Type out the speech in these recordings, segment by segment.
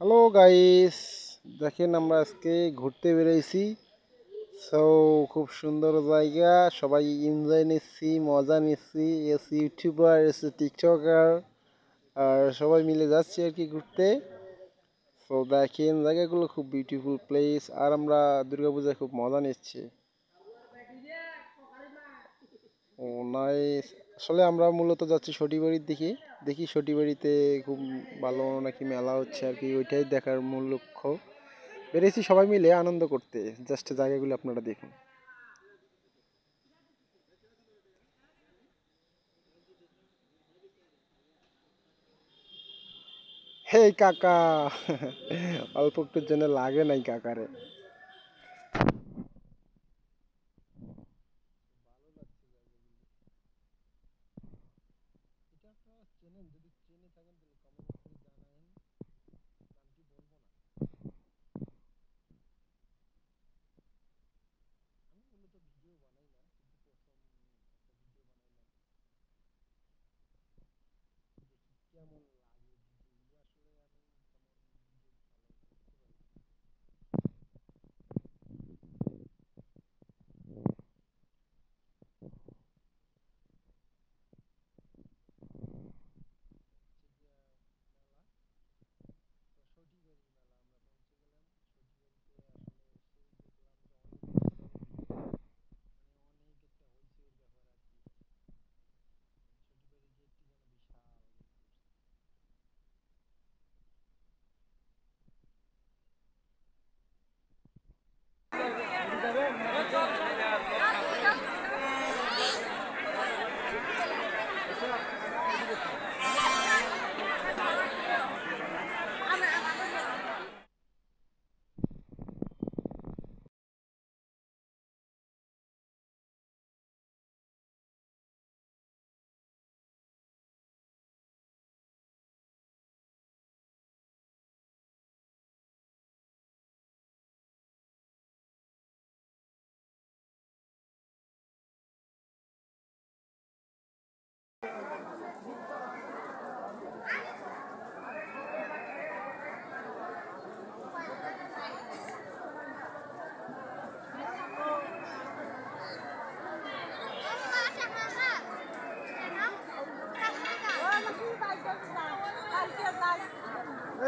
Hello guys, দেখেন আমরা আজকে ঘুরতে বেরিয়েছি। সো খুব সুন্দর জায়গা, সবাই এনজয় নিচ্ছি, মজা নিচ্ছি। এস ইউটিউবার, এস টিকটকার, আর সবাই মিলে যাচ্ছি আর কি ঘুরতে। সো দেখেন জায়গাগুলো খুব বিউটিফুল প্লেস, আর আমরা দুর্গাপূজায় খুব মজা নিচ্ছি। ও নাইস। আসলে আমরা মূলত যাচ্ছি সটিবাড়ির দিকে। দেখি সটিবাড়িতে খুব ভালো নাকি মেলা হচ্ছে আর কি, ওইটাই দেখার মূল লক্ষ্য। বেরিয়েছি সবাই মিলে আনন্দ করতে। জাস্ট জায়গাগুলো আপনারা দেখুন। হে কাকা! অল্প একটুর জন্য লাগে নাই কাকারে।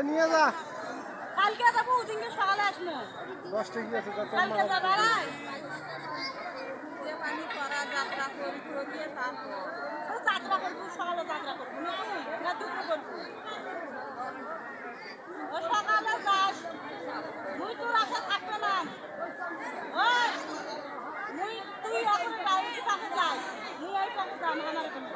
নিয়ে যা। কালকে যাবো, ওদিনকে সকালে আসবো। 10টা কি আছে কালকে যাবো। যে পানি করা যাত্রা করি দিয়ে তারপর যাত্রা করবো, সকালে যাত্রা করবো না দুপুর করবো। ও সকালে যাস, মুই তোর আশা থাকবে না। ওই মুই তুই এখন গাড়ি পাশে যাস, মুই এই পাশে যাম আমার এখানে।